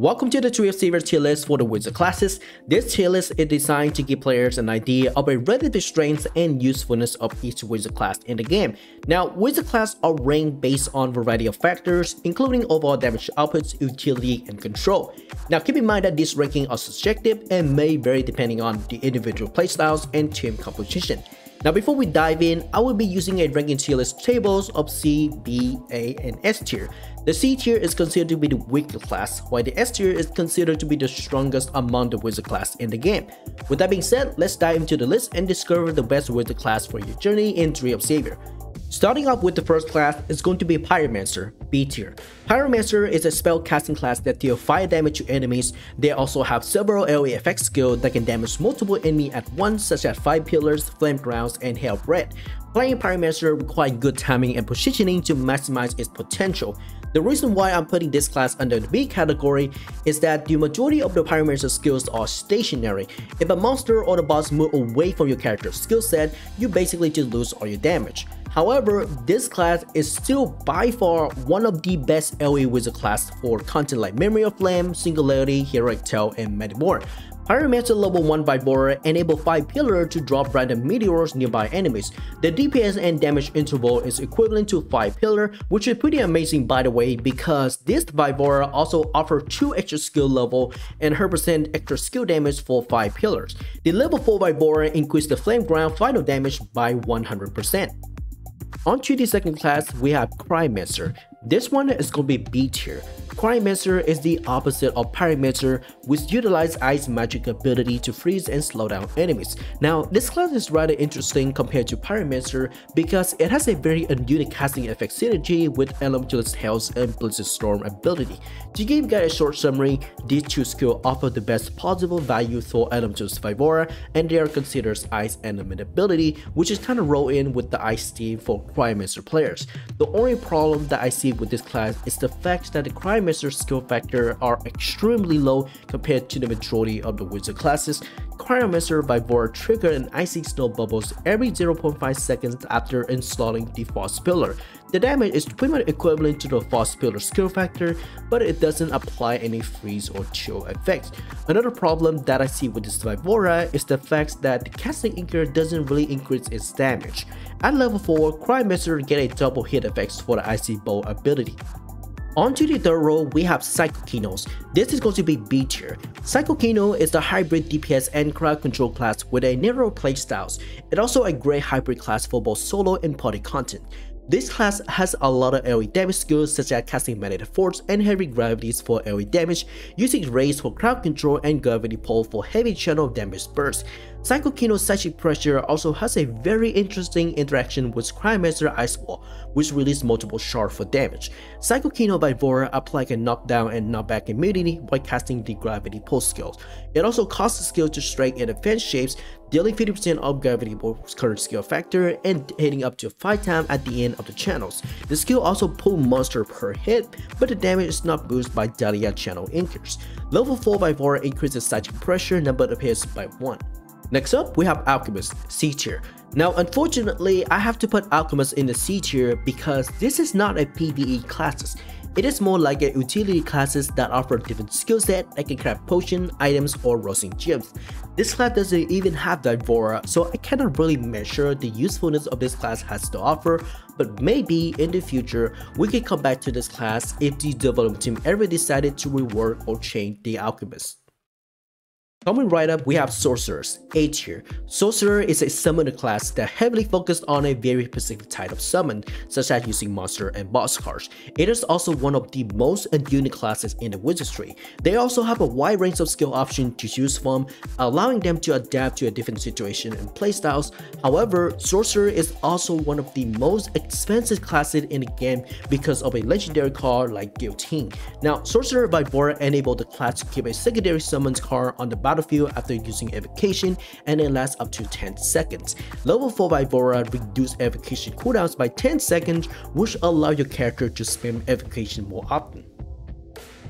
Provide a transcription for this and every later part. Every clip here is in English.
Welcome to the Tree of Savior tier list for the wizard classes. This tier list is designed to give players an idea of a relative strength and usefulness of each wizard class in the game. Now, wizard class are ranked based on a variety of factors, including overall damage outputs, utility, and control. Now, keep in mind that these rankings are subjective and may vary depending on the individual playstyles and team composition. Now, before we dive in, I will be using a ranking tier list tables of C, B, A, and S tier. The C tier is considered to be the weaker class, while the S tier is considered to be the strongest among the wizard class in the game. With that being said, let's dive into the list and discover the best wizard class for your journey in Tree of Savior. Starting off with the first class is going to be Pyromancer, B tier. Pyromancer is a spell casting class that deals fire damage to enemies. They also have several area effect skills that can damage multiple enemies at once, such as Fire Pillars, Flame Grounds, and Hell Breath. Playing Pyromancer requires good timing and positioning to maximize its potential. The reason why I'm putting this class under the B category is that the majority of the Pyromancer skills are stationary. If a monster or the boss move away from your character's skill set, you basically just lose all your damage. However, this class is still by far one of the best LA wizard class for content like Memory of Flame, Singularity, Heroic Tale, and many more. Pyromancer level 1 Vibora enable 5 Pillar to drop random meteors nearby enemies. The DPS and damage interval is equivalent to 5 Pillar, which is pretty amazing by the way, because this Vibora also offers 2 extra skill level and 100% extra skill damage for 5 Pillars. The level 4 Vibora increased the Flame Ground final damage by 100%. On to the second class, we have Cryomancer. This one is going to be B tier. Cryomancer is the opposite of Pyromancer, which utilizes Ice Magic ability to freeze and slow down enemies. Now, this class is rather interesting compared to Pyromancer because it has a very unique casting effect synergy with Elementalist Health and Blizzard Storm ability. To give you guys a short summary, these two skills offer the best possible value for Elementalist Vibora, and they are considered Ice Element ability, which is kind of roll in with the Ice Steam for Cryomancer players. The only problem that I see with this class is the fact that the Cryomancer skill factor are extremely low compared to the majority of the wizard classes. Cryomancer Vibora trigger an icy snow bubbles every 0.5 seconds after installing the Frost Pillar. The damage is pretty much equivalent to the Frost Pillar skill factor, but it doesn't apply any freeze or chill effects. Another problem that I see with this Vibora is the fact that the casting inker doesn't really increase its damage. At level 4, Cryomancer get a double hit effects for the Icy Bolt ability. On to the third row, we have Psychokinos. This is going to be B tier. Psychokino is the hybrid DPS and crowd control class with a narrow playstyles. It's also a great hybrid class for both solo and party content. This class has a lot of AoE damage skills such as casting Magnetic Force and Heavy Gravities for AoE damage, using Raise for crowd control and Gravity Pole for heavy channel damage burst. Psychokino's Psychic Pressure also has a very interesting interaction with Cryomancer Ice Wall, which releases multiple shards for damage. Psychokino Vibora apply a knockdown and knockback immunity while casting the Gravity Pole skills. It also costs the skill to strike in advanced shapes, dealing 50% of Gravity Pole's current skill factor and hitting up to 5 times at the end of the channels. The skill also pull monster per hit, but the damage is not boosted by Dahlia channel inkers. Level 4 Vibora increases Psychic Pressure number of hits by 1. Next up, we have Alchemist, C tier. Now, unfortunately, I have to put Alchemist in the C tier because this is not a PvE classes. It is more like a utility classes that offer different skill set that can craft potion, items, or roasting gems. This class doesn't even have Vibora, so I cannot really measure the usefulness of this class has to offer, but maybe in the future we can come back to this class if the development team ever decided to rework or change the Alchemist. Coming right up, we have Sorcerers, A tier. Sorcerer is a summoner class that heavily focused on a very specific type of summon, such as using monster and boss cards. It is also one of the most unique classes in the wizardry. They also have a wide range of skill options to choose from, allowing them to adapt to a different situation and playstyles. However, Sorcerer is also one of the most expensive classes in the game because of a legendary card like Guillotine. Now, Sorcerer Vibora enable the class to keep a secondary summons card on the battlefield after using evocation, and it lasts up to 10 seconds. Level 4 Vibora reduce evocation cooldowns by 10 seconds, which allow your character to spam evocation more often.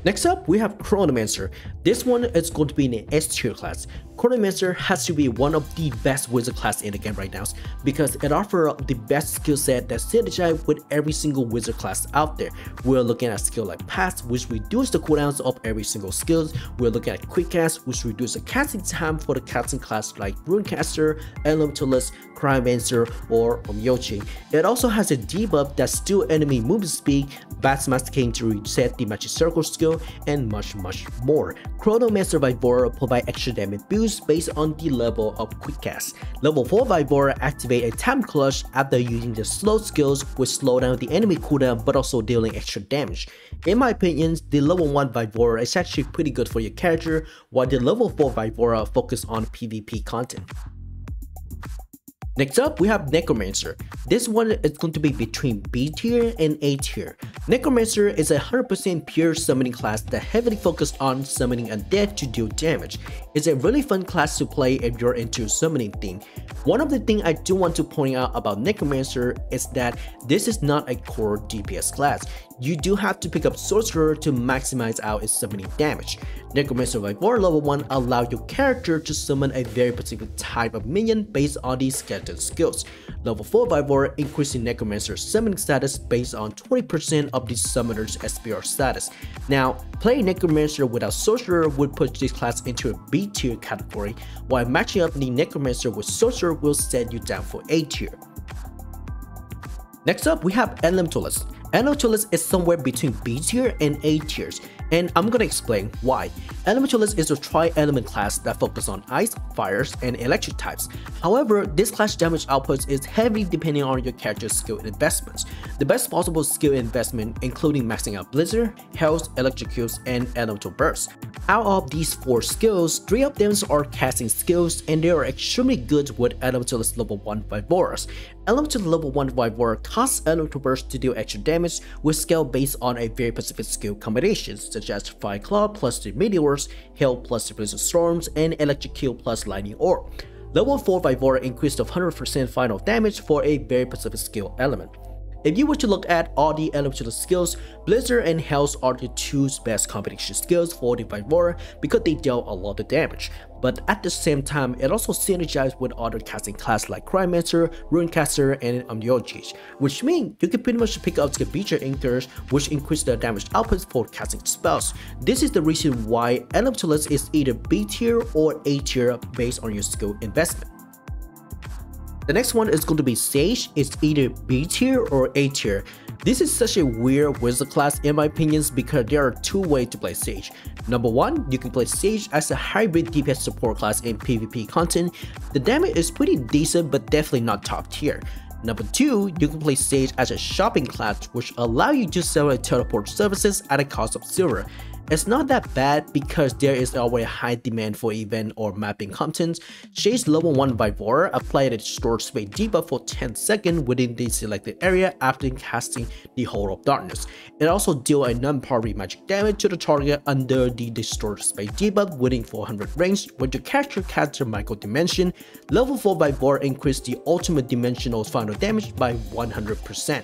Next up, we have Chronomancer. This one is going to be an S tier class. Chronomancer has to be one of the best wizard class in the game right now because it offers the best skill set that synergize with every single wizard class out there. We're looking at skill like Pass, which reduces the cooldowns of every single skill. We're looking at Quick Cast, which reduces the casting time for the casting class like Runecaster, Elementalist, Cryomancer, or Onmyoji. It also has a debuff that steals enemy movement speed, Bats Masking to reset the Magic Circle skill, and much more. Chronomancer Vivora provide extra damage boost based on the level of Quick Cast. Level 4 Vivora activate a Time Clutch after using the slow skills, which slow down the enemy cooldown but also dealing extra damage. In my opinion, the level 1 Vivora is actually pretty good for your character, while the level 4 Vivora focus on PvP content. Next up, we have Necromancer. This one is going to be between B tier and A tier. Necromancer is a 100% pure summoning class that heavily focused on summoning undead to deal damage. It's a really fun class to play if you're into summoning theme. One of the things I do want to point out about Necromancer is that this is not a core DPS class. You do have to pick up Sorcerer to maximize out its summoning damage. Necromancer Vivora level 1 allows your character to summon a very particular type of minion based on these skeleton skills. Level 4 Vivora increasing Necromancer's summoning status based on 20% of the summoner's SPR status. Now, playing Necromancer without Sorcerer would put this class into a B tier category, while matching up the Necromancer with Sorcerer will set you down for A tier. Next up, we have Elementalist. Elementalist is somewhere between B tier and A tiers, and I'm gonna explain why. Elementalist is a tri-element class that focuses on ice, fires, and electric types. However, this class damage output is heavily depending on your character's skill investments. The best possible skill investment including maxing out Blizzard, Health, Electrocutes, and Elemental Burst. Out of these 4 skills, 3 of them are casting skills, and they are extremely good with Elementalist level 1 Vivoras. Elemental level 1 Vivora costs Elemental Burst to deal extra damage with scale based on a very specific skill combinations such as Fire Claw plus the Meteors, Hail plus the Blizzard Storms, and Electrocute plus Lightning Orb. Level 4 Vivora increased to 100% final damage for a very specific skill element. If you were to look at all the elemental skills, Blizzard and Health are the 2 best combination skills for the Vivora because they deal a lot of damage. But at the same time, it also synergizes with other casting classes like Cryomancer, Runecaster, and Onmyoji, which means you can pretty much pick up the Beecher Anchors, which increase the damage output for casting spells. This is the reason why Elementalist is either B tier or A tier based on your skill investment. The next one is going to be Sage. It's either B tier or A tier. This is such a weird wizard class in my opinions because there are 2 ways to play Sage. Number 1, you can play Sage as a hybrid DPS support class in PvP content. The damage is pretty decent but definitely not top tier. Number 2, you can play Sage as a shopping class which allow you to sell teleport services at a cost of silver. It's not that bad because there is already high demand for event or mapping content. Sage's level 1 Vivora applied a storage space debuff for 10 seconds within the selected area after casting the Hole of Darkness. It also deals a non-parry magic damage to the target under the storage space debuff within 400 range. When your character casts a micro dimension, level 4 Vivora increased the ultimate dimensional final damage by 100%.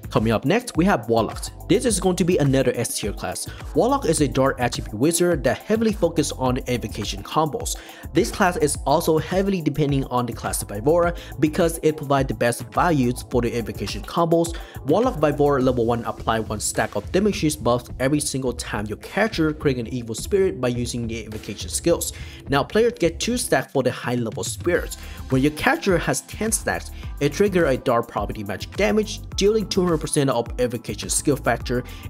Coming up next, we have Warlock. This is going to be another S tier class. Warlock is a dark attribute wizard that heavily focuses on the evocation combos. This class is also heavily depending on the class of Vivora because it provides the best values for the evocation combos. Warlock Vivora level 1 apply 1 stack of damage buffs every single time your character creates an evil spirit by using the evocation skills. Now players get 2 stacks for the high level spirits. When your character has 10 stacks, it triggers a dark property magic damage, dealing 200% of evocation skill factor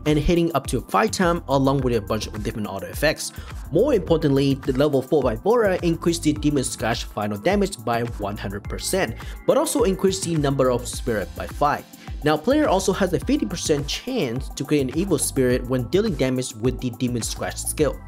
and hitting up to 5 times along with a bunch of different auto effects. More importantly, the level 4 Vivora increased the Demon Splash final damage by 100%, but also increased the number of spirit by 5. Now player also has a 50% chance to create an evil spirit when dealing damage with the Demon Scratch skill.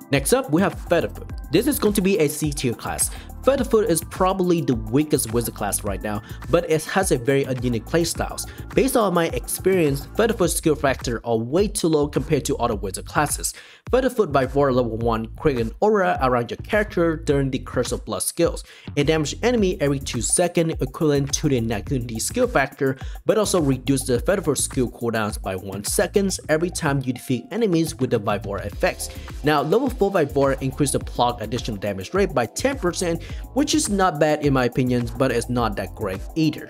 Next up, we have Featherfoot. This is going to be a C tier class. Featherfoot is probably the weakest wizard class right now, but it has a very unique playstyles. Based on my experience, Featherfoot's skill factor are way too low compared to other wizard classes. Featherfoot by Warlock level 1 create an aura around your character during the Curse of Blood skills. It damages enemy every 2 seconds, equivalent to the Nagundi skill factor, but also reduce the Featherfoot skill cooldowns by 1 second every time you defeat enemies with the Vivora effects. Now, level 4 Vivora increase the block additional damage rate by 10%, which is not bad in my opinion, but it's not that great either.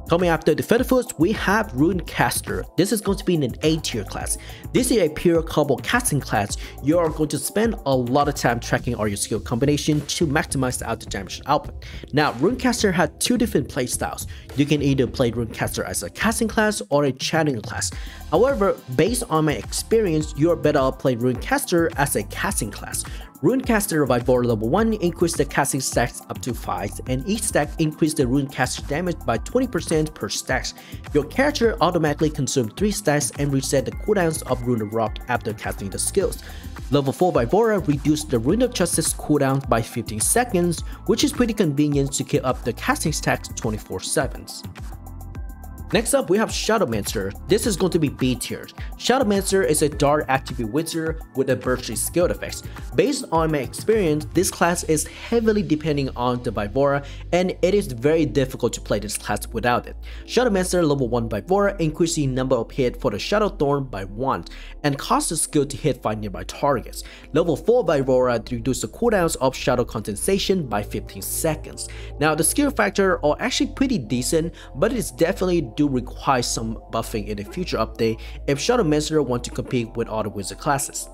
Coming after the Featherfoot, we have Rune Caster. This is going to be in an A tier class. This is a pure combo casting class. You are going to spend a lot of time tracking all your skill combination to maximize out the damage output. Now, Rune Caster had 2 different playstyles. You can either play Rune Caster as a casting class or a channeling class. However, based on my experience, you are better off playing Rune Caster as a casting class. Runecaster Vivora level 1 increase the casting stacks up to 5, and each stack increase the Runecaster damage by 20% per stack. Your character automatically consumes 3 stacks and reset the cooldowns of Rune of Rock after casting the skills. Level 4 Vivora reduce the Rune of Justice cooldown by 15 seconds, which is pretty convenient to keep up the casting stacks 24/7. Next up, we have Shadowmancer. This is going to be B tier. Shadowmancer is a dark attribute wizard with a bursty skill effects. Based on my experience, this class is heavily depending on the Vivora, and it is very difficult to play this class without it. Shadowmancer level 1 Vivora increase the number of hits for the Shadow Thorn by 1, and cause the skill to hit 5 nearby targets. Level 4 Vivora reduce the cooldowns of Shadow Condensation by 15 seconds. Now, the skill factor are actually pretty decent, but it is definitely do require some buffing in the future update if Shadowmancer want to compete with other wizard classes.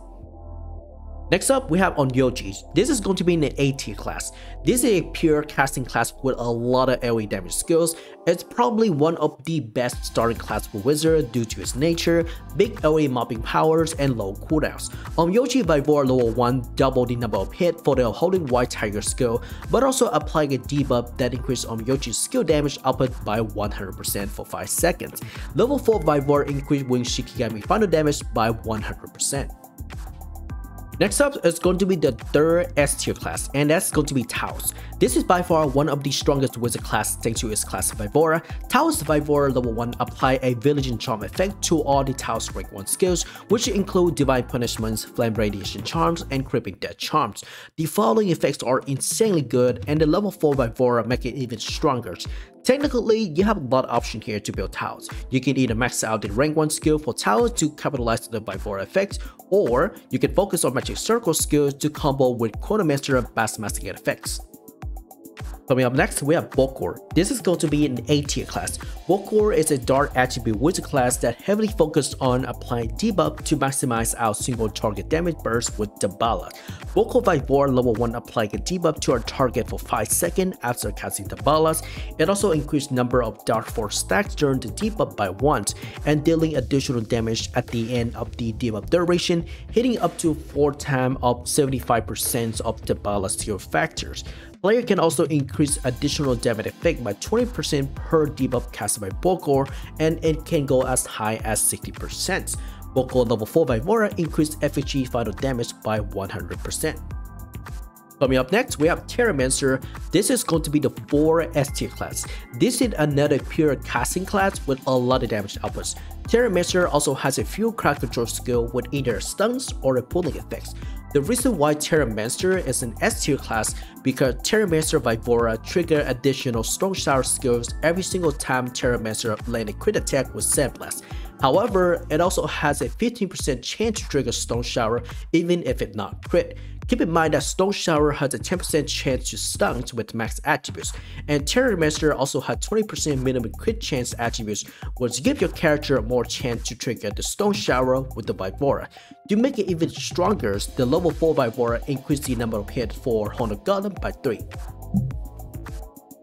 Next up, we have Onmyoji. This is going to be in an A tier class. This is a pure casting class with a lot of AoE damage skills. It's probably one of the best starting class for wizard due to its nature, big AoE mobbing powers, and low cooldowns. Onmyoji Vivora level 1 double the number of hits for the Holding White Tiger skill, but also applying a debuff that increases Onmyoji's skill damage output by 100% for 5 seconds. Level 4 Vivora increase Wing Shikigami final damage by 100%. Next up is going to be the third S tier class, and that's going to be Taoist. This is by far one of the strongest wizard class thanks to its class Vivora. Taoist Vivora level 1 apply a Villaging Charm effect to all the Taoist rank 1 skills, which include Divine Punishments, Flame Radiation Charms, and Creeping Death Charms. The following effects are insanely good, and the level 4 Vivora make it even stronger. Technically, you have a lot of options here to build Taoist. You can either max out the rank 1 skill for Taoist to capitalize the Vivora effect, or you can focus on Magic Circle skills to combo with Chronomancer Blast Masking effects. Coming up next, we have Bokor. This is going to be an A tier class. Bokor is a dark attribute wizard class that heavily focused on applying debuff to maximize out single target damage burst with Dabala. Bokor Vivora level 1 applying a debuff to our target for 5 seconds after casting Dabalas. It also increased number of Dark Force stacks during the debuff by 1, and dealing additional damage at the end of the debuff duration, hitting up to 4 times of 75% of Dabala's skill factors. Player can also increase additional damage effect by 20% per debuff cast by Bokor, and it can go as high as 60%. Bokor level 4 Vivora increased FHE final damage by 100%. Coming up next, we have Terramancer. This is going to be the 4 S tier class. This is another pure casting class with a lot of damage outputs. Terramancer also has a few crowd control skill with either stuns or pulling effects. The reason why Terramancer is an S tier class because Terramancer Vivora trigger additional Stone Shower skills every single time Terramancer land a crit attack with Sandblast. However, it also has a 15% chance to trigger Stone Shower even if it's not crit. Keep in mind that Stone Shower has a 10% chance to stun with max attributes, and Terramancer also has 20% minimum crit chance attributes, which give your character more chance to trigger the Stone Shower with the Vivora. To make it even stronger, the level 4 Vivora increased the number of hits for Honor Golem by 3.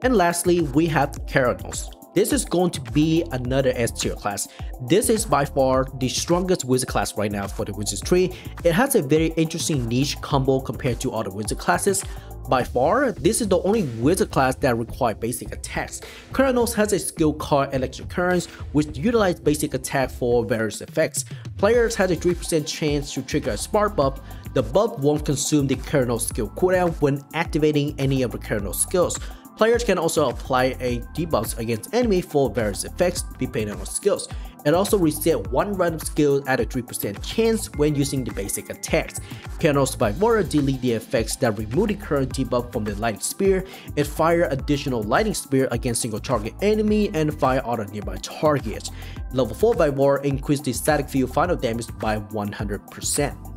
And lastly, we have Keraunos. This is going to be another S tier class. This is by far the strongest wizard class right now for the wizard tree. It has a very interesting niche combo compared to other wizard classes. By far, this is the only wizard class that requires basic attacks. Keraunos has a skill called Electric Currents, which utilize basic attack for various effects. Players have a 3% chance to trigger a spark buff. The buff won't consume the Keraunos skill cooldown when activating any of the Keraunos skills. Players can also apply a debuff against enemy for various effects depending on skills. It also resets one random skill at a 3% chance when using the basic attacks. Keraunos by Warlock delete the effects that remove the current debuff from the lightning spear. It fire additional lightning spear against single target enemy and fire other nearby targets. Level 4 by Warlock increase the static field final damage by 100%.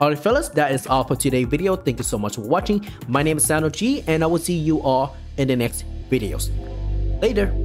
Alright fellas, that is all for today's video. Thank you so much for watching. My name is MMORPG and I will see you all in the next videos. Later!